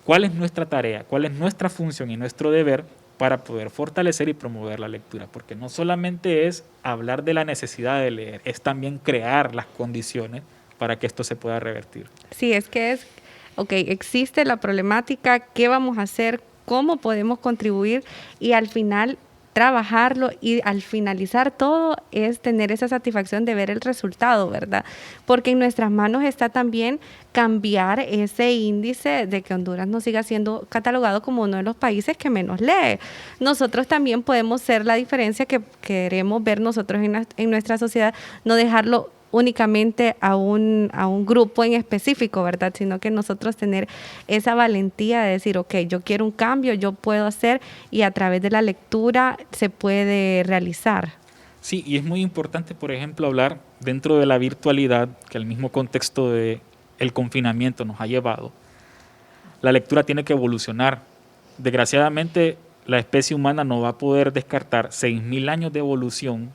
cuál es nuestra tarea, cuál es nuestra función y nuestro deber para poder fortalecer y promover la lectura, porque no solamente es hablar de la necesidad de leer, es también crear las condiciones para que esto se pueda revertir. Sí, existe la problemática, ¿qué vamos a hacer? ¿Cómo podemos contribuir? Y al final trabajarlo, y al finalizar todo es tener esa satisfacción de ver el resultado, ¿verdad? Porque en nuestras manos está también cambiar ese índice de que Honduras no siga siendo catalogado como uno de los países que menos lee. Nosotros también podemos ser la diferencia que queremos ver nosotros en nuestra sociedad, no dejarlo únicamente a un grupo en específico, ¿verdad? Sino que nosotros tener esa valentía de decir, ok, yo quiero un cambio, yo puedo hacer, y a través de la lectura se puede realizar. Sí, y es muy importante, por ejemplo, hablar dentro de la virtualidad, que el mismo contexto del confinamiento nos ha llevado. La lectura tiene que evolucionar. Desgraciadamente, la especie humana no va a poder descartar 6.000 años de evolución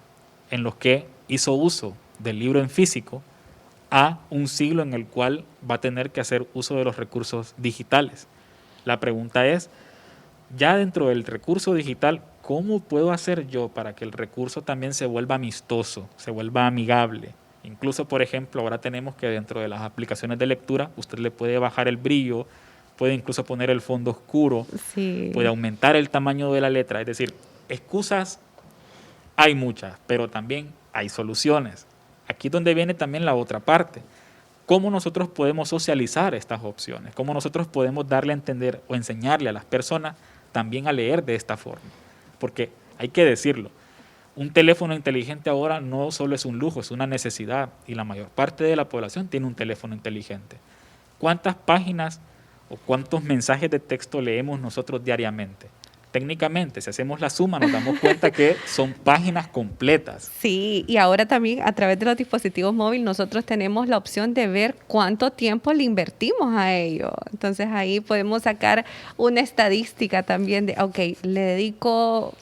en los que hizo uso del libro en físico a un siglo en el cual va a tener que hacer uso de los recursos digitales. La pregunta es, ya dentro del recurso digital, ¿cómo puedo hacer yo para que el recurso también se vuelva amistoso, se vuelva amigable? Incluso, por ejemplo, ahora tenemos que dentro de las aplicaciones de lectura, usted le puede bajar el brillo, puede incluso poner el fondo oscuro, sí, puede aumentar el tamaño de la letra. Es decir, excusas hay muchas, pero también hay soluciones. Aquí es donde viene también la otra parte. ¿Cómo nosotros podemos socializar estas opciones? ¿Cómo nosotros podemos darle a entender o enseñarle a las personas también a leer de esta forma? Porque hay que decirlo, un teléfono inteligente ahora no solo es un lujo, es una necesidad, y la mayor parte de la población tiene un teléfono inteligente. ¿Cuántas páginas o cuántos mensajes de texto leemos nosotros diariamente? Técnicamente, si hacemos la suma, nos damos cuenta que son páginas completas. Sí, y ahora también a través de los dispositivos móviles nosotros tenemos la opción de ver cuánto tiempo le invertimos a ello. Entonces ahí podemos sacar una estadística también de, ok, le dedico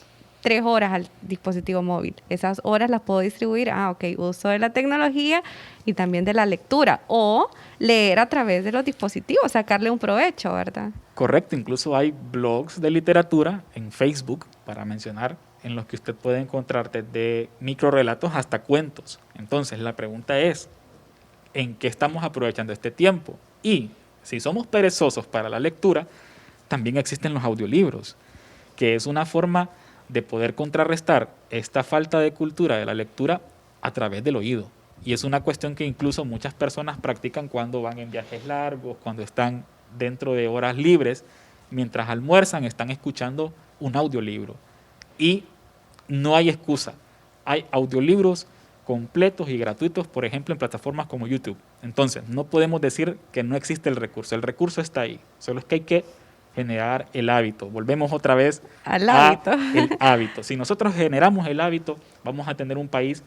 3 horas al dispositivo móvil. Esas horas las puedo distribuir uso de la tecnología y también de la lectura, o leer a través de los dispositivos, sacarle un provecho, ¿verdad? Correcto, incluso hay blogs de literatura en Facebook para mencionar, en los que usted puede encontrar desde microrelatos hasta cuentos. Entonces, la pregunta es, ¿en qué estamos aprovechando este tiempo? Y si somos perezosos para la lectura, también existen los audiolibros, que es una forma de poder contrarrestar esta falta de cultura de la lectura a través del oído. Y es una cuestión que incluso muchas personas practican cuando van en viajes largos, cuando están dentro de horas libres, mientras almuerzan están escuchando un audiolibro. Y no hay excusa, hay audiolibros completos y gratuitos, por ejemplo, en plataformas como YouTube. Entonces, no podemos decir que no existe el recurso está ahí, solo es que hay que generar el hábito. Volvemos otra vez al hábito. El hábito. Si nosotros generamos el hábito, vamos a tener un país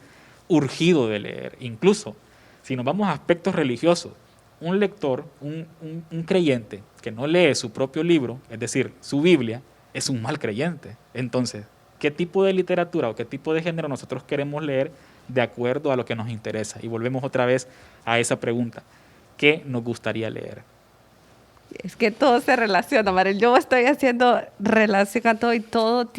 urgido de leer. Incluso, si nos vamos a aspectos religiosos, un lector, un creyente que no lee su propio libro, es decir, su Biblia, es un mal creyente. Entonces, ¿qué tipo de literatura o qué tipo de género nosotros queremos leer de acuerdo a lo que nos interesa? Y volvemos otra vez a esa pregunta, ¿qué nos gustaría leer? Es que todo se relaciona, Mariel. Yo estoy haciendo relación a todo y todo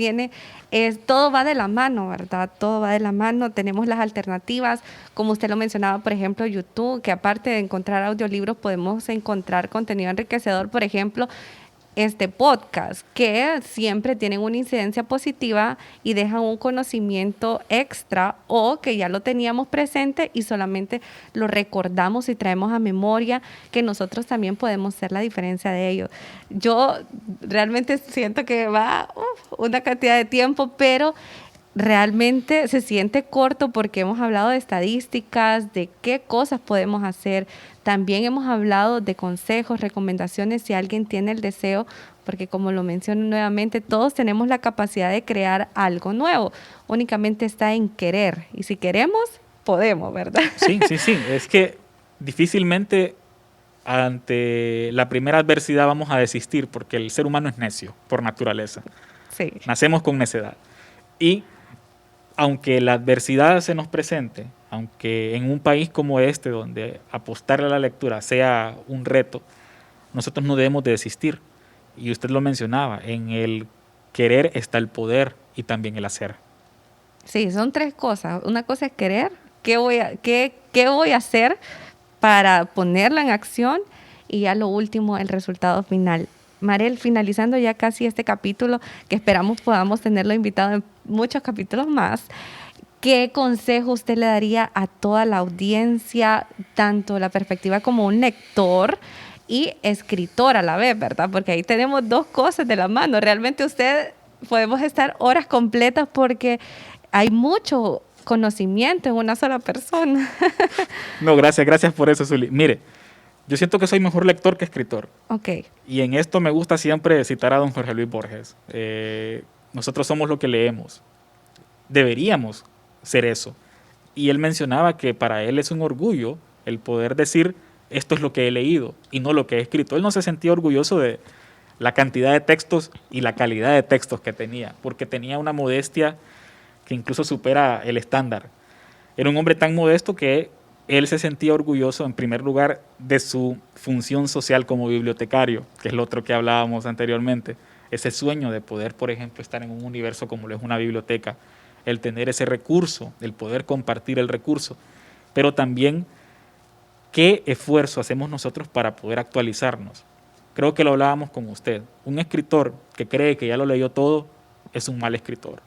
todo va de la mano, ¿verdad? Todo va de la mano. Tenemos las alternativas, como usted lo mencionaba, por ejemplo, YouTube, que aparte de encontrar audiolibros, podemos encontrar contenido enriquecedor, por ejemplo, este podcast, que siempre tienen una incidencia positiva y dejan un conocimiento extra o que ya lo teníamos presente y solamente lo recordamos y traemos a memoria que nosotros también podemos ser la diferencia de ellos. Yo realmente siento que va una cantidad de tiempo, pero realmente se siente corto porque hemos hablado de estadísticas, de qué cosas podemos hacer. También hemos hablado de consejos, recomendaciones, si alguien tiene el deseo, porque como lo menciono nuevamente, todos tenemos la capacidad de crear algo nuevo. Únicamente está en querer. Y si queremos, podemos, ¿verdad? Sí. Es que difícilmente ante la primera adversidad vamos a desistir, porque el ser humano es necio por naturaleza. Sí. Nacemos con necedad. Y aunque la adversidad se nos presente, aunque en un país como este, donde apostarle a la lectura sea un reto, nosotros no debemos de desistir. Y usted lo mencionaba, en el querer está el poder y también el hacer. Sí, son tres cosas. Una cosa es querer, qué voy a hacer para ponerla en acción, y ya lo último, el resultado final. Mariel, finalizando ya casi este capítulo, que esperamos podamos tenerlo invitado en muchos capítulos más, ¿qué consejo usted le daría a toda la audiencia, tanto la perspectiva como un lector y escritor a la vez, ¿verdad? Porque ahí tenemos dos cosas de la mano. Realmente podemos estar horas completas porque hay mucho conocimiento en una sola persona. No, gracias por eso, Zuli. Mire, yo siento que soy mejor lector que escritor. Okay. Y en esto me gusta siempre citar a don Jorge Luis Borges. Nosotros somos lo que leemos. Deberíamos ser eso. Y él mencionaba que para él es un orgullo el poder decir esto es lo que he leído y no lo que he escrito. Él no se sentía orgulloso de la cantidad de textos y la calidad de textos que tenía, porque tenía una modestia que incluso supera el estándar. Era un hombre tan modesto que él se sentía orgulloso, en primer lugar, de su función social como bibliotecario, que es lo otro que hablábamos anteriormente. Ese sueño de poder, por ejemplo, estar en un universo como lo es una biblioteca, el tener ese recurso, el poder compartir el recurso, pero también qué esfuerzo hacemos nosotros para poder actualizarnos. Creo que lo hablábamos con usted. Un escritor que cree que ya lo leyó todo es un mal escritor,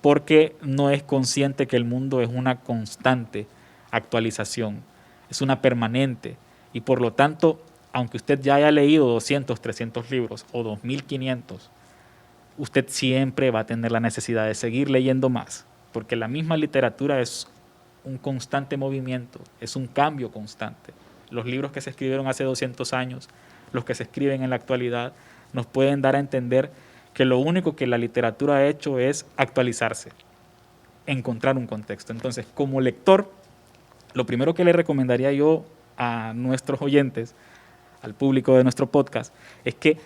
porque no es consciente que el mundo es una constante actualización, es una permanente, y por lo tanto, aunque usted ya haya leído 200, 300 libros o 2500, usted siempre va a tener la necesidad de seguir leyendo más, porque la misma literatura es un constante movimiento, es un cambio constante. Los libros que se escribieron hace 200 años, los que se escriben en la actualidad, nos pueden dar a entender que lo único que la literatura ha hecho es actualizarse, encontrar un contexto. Entonces, como lector, lo primero que le recomendaría yo a nuestros oyentes, al público de nuestro podcast, es que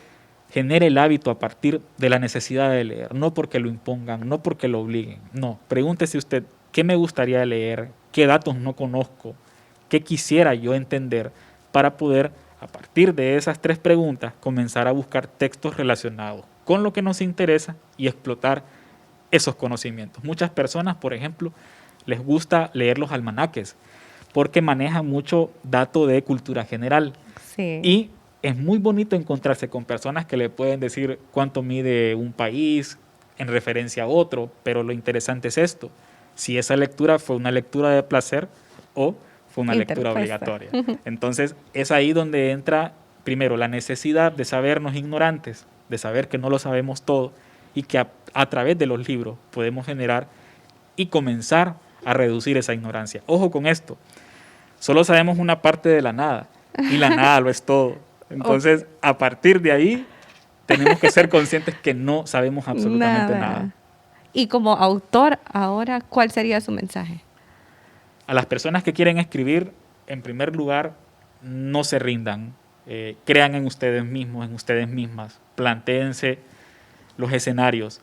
genere el hábito a partir de la necesidad de leer, no porque lo impongan, no porque lo obliguen, no. Pregúntese usted, ¿qué me gustaría leer? ¿Qué datos no conozco? ¿Qué quisiera yo entender para poder, a partir de esas tres preguntas, comenzar a buscar textos relacionados con lo que nos interesa y explotar esos conocimientos. Muchas personas, por ejemplo, les gusta leer los almanaques porque manejan mucho dato de cultura general. Sí. Y es muy bonito encontrarse con personas que le pueden decir cuánto mide un país en referencia a otro, pero lo interesante es esto, si esa lectura fue una lectura de placer o fue una lectura obligatoria. Entonces es ahí donde entra primero la necesidad de sabernos ignorantes, de saber que no lo sabemos todo y que a través de los libros podemos generar y comenzar a reducir esa ignorancia. Ojo con esto, solo sabemos una parte de la nada y la nada lo es todo. Entonces, a partir de ahí, tenemos que ser conscientes que no sabemos absolutamente nada. Y como autor, ahora, ¿cuál sería su mensaje? A las personas que quieren escribir, en primer lugar, no se rindan. Crean en ustedes mismos, en ustedes mismas. Plantéense los escenarios.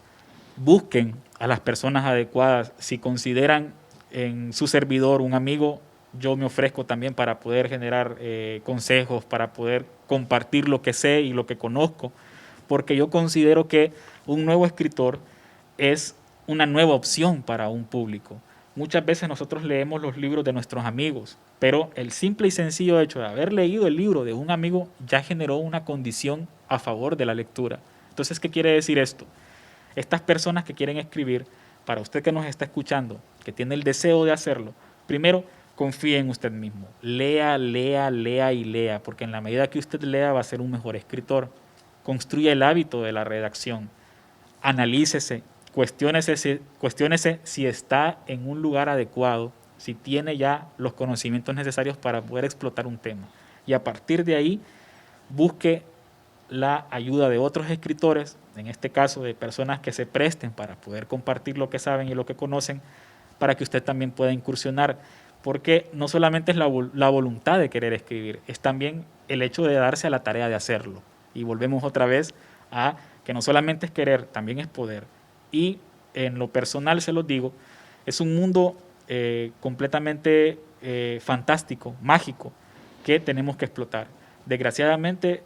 Busquen a las personas adecuadas. Si consideran en su servidor un amigo, yo me ofrezco también para poder generar consejos, para poder compartir lo que sé y lo que conozco, porque yo considero que un nuevo escritor es una nueva opción para un público. Muchas veces nosotros leemos los libros de nuestros amigos, pero el simple y sencillo hecho de haber leído el libro de un amigo ya generó una condición a favor de la lectura. Entonces, ¿qué quiere decir esto? Estas personas que quieren escribir, para usted que nos está escuchando, que tiene el deseo de hacerlo, primero, confíe en usted mismo. Lea, lea, lea y lea, porque en la medida que usted lea va a ser un mejor escritor. Construya el hábito de la redacción. Analícese, cuestiónese si está en un lugar adecuado, si tiene ya los conocimientos necesarios para poder explotar un tema. Y a partir de ahí, busque la ayuda de otros escritores, en este caso de personas que se presten para poder compartir lo que saben y lo que conocen, para que usted también pueda incursionar. Porque no solamente es la voluntad de querer escribir, es también el hecho de darse a la tarea de hacerlo. Y volvemos otra vez a que no solamente es querer, también es poder. Y en lo personal se los digo, es un mundo completamente fantástico, mágico, que tenemos que explotar. Desgraciadamente,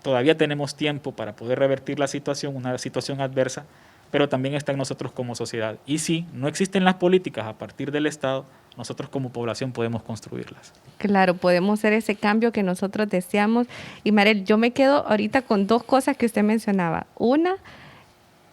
todavía tenemos tiempo para poder revertir la situación, una situación adversa, pero también está en nosotros como sociedad. Y si no existen las políticas a partir del Estado, nosotros como población podemos construirlas. Claro, podemos hacer ese cambio que nosotros deseamos. Y Mariel, yo me quedo ahorita con dos cosas que usted mencionaba. Una,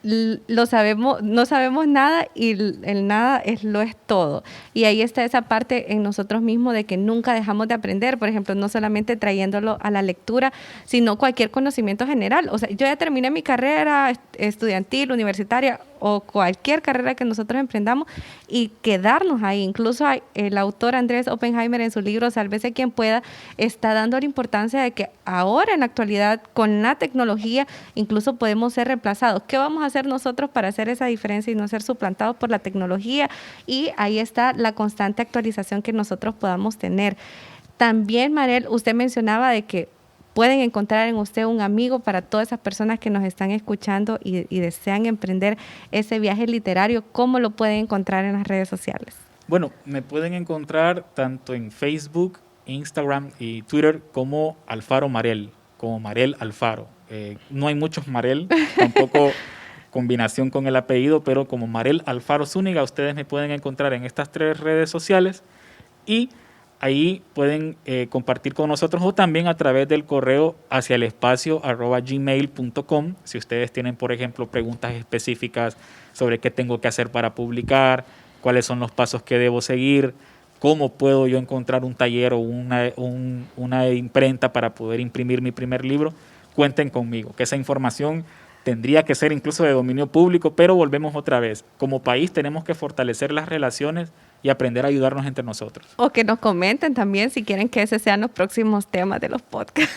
no sabemos nada y el nada lo es todo. Y ahí está esa parte en nosotros mismos de que nunca dejamos de aprender, por ejemplo, no solamente trayéndolo a la lectura, sino cualquier conocimiento general. O sea, yo ya terminé mi carrera estudiantil, universitaria o cualquier carrera que nosotros emprendamos y quedarnos ahí. Incluso el autor Andrés Oppenheimer en su libro Sálvese quien pueda está dando la importancia de que ahora en la actualidad con la tecnología incluso podemos ser reemplazados. ¿Qué vamos a hacer nosotros para hacer esa diferencia y no ser suplantados por la tecnología? Y ahí está la constante actualización que nosotros podamos tener. También, Mariel, usted mencionaba de que pueden encontrar en usted un amigo para todas esas personas que nos están escuchando y desean emprender ese viaje literario. ¿Cómo lo pueden encontrar en las redes sociales? Bueno, me pueden encontrar tanto en Facebook, Instagram y Twitter como Alfaro Mariel, como Mariel Alfaro. No hay muchos Mariel, tampoco combinación con el apellido, pero como Mariel Alfaro Zúñiga, ustedes me pueden encontrar en estas 3 redes sociales y ahí pueden compartir con nosotros o también a través del correo hacia el espacio @gmail.com. Si ustedes tienen, por ejemplo, preguntas específicas sobre qué tengo que hacer para publicar, cuáles son los pasos que debo seguir, cómo puedo yo encontrar un taller o una imprenta para poder imprimir mi primer libro, cuenten conmigo, que esa información tendría que ser incluso de dominio público, pero volvemos otra vez. Como país tenemos que fortalecer las relaciones y aprender a ayudarnos entre nosotros. O que nos comenten también si quieren que ese sean los próximos temas de los podcasts.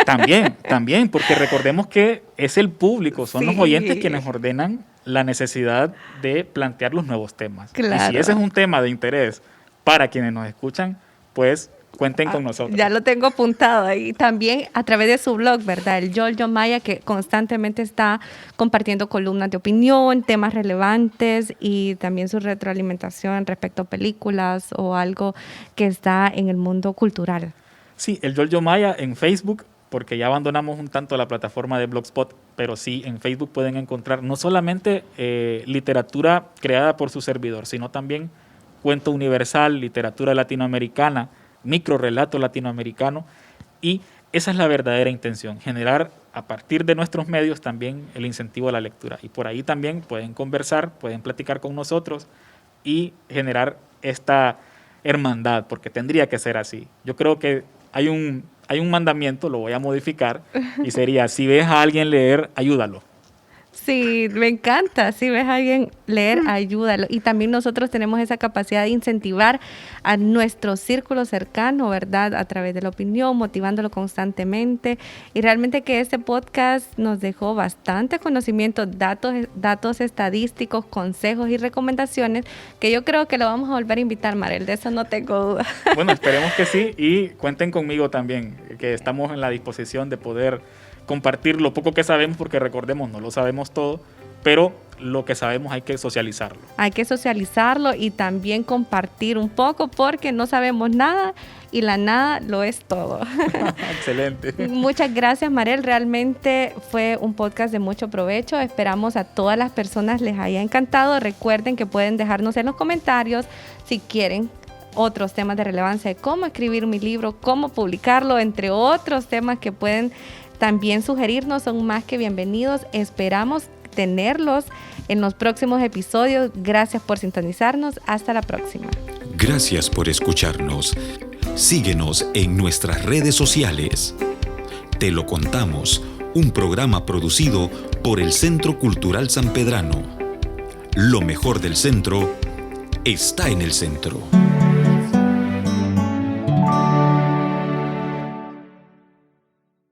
También, porque recordemos que es el público, son los oyentes quienes ordenan la necesidad de plantear los nuevos temas. Claro. Y si ese es un tema de interés para quienes nos escuchan, pues cuenten con nosotros. Ya lo tengo apuntado ahí. También a través de su blog, ¿verdad? El Giorgio Maya, que constantemente está compartiendo columnas de opinión, temas relevantes y también su retroalimentación respecto a películas o algo que está en el mundo cultural. Sí, el Giorgio Maya en Facebook porque ya abandonamos un tanto la plataforma de Blogspot, pero sí en Facebook pueden encontrar no solamente literatura creada por su servidor, sino también cuento universal, literatura latinoamericana, microrrelato latinoamericano, y esa es la verdadera intención, generar a partir de nuestros medios también el incentivo a la lectura. Y por ahí también pueden conversar, pueden platicar con nosotros y generar esta hermandad, porque tendría que ser así. Yo creo que hay un mandamiento, lo voy a modificar, y sería, si ves a alguien leer, ayúdalo. Sí, me encanta. Si ves a alguien leer, ayúdalo. Y también nosotros tenemos esa capacidad de incentivar a nuestro círculo cercano, ¿verdad? A través de la opinión, motivándolo constantemente. Y realmente que este podcast nos dejó bastante conocimiento, datos estadísticos, consejos y recomendaciones, que yo creo que lo vamos a volver a invitar, Marel. De eso no tengo duda. Bueno, esperemos que sí, y cuenten conmigo también, que estamos en la disposición de poder compartir lo poco que sabemos, porque recordemos, no lo sabemos todo, pero lo que sabemos hay que socializarlo. Hay que socializarlo y también compartir un poco, porque no sabemos nada y la nada lo es todo. Excelente. Muchas gracias, Marel. Realmente fue un podcast de mucho provecho. Esperamos a todas las personas les haya encantado. Recuerden que pueden dejarnos en los comentarios si quieren otros temas de relevancia de cómo escribir mi libro, cómo publicarlo, entre otros temas que pueden también sugerirnos, son más que bienvenidos. Esperamos tenerlos en los próximos episodios. Gracias por sintonizarnos. Hasta la próxima. Gracias por escucharnos. Síguenos en nuestras redes sociales. Te lo contamos, un programa producido por el Centro Cultural San Pedrano. Lo mejor del centro está en el centro.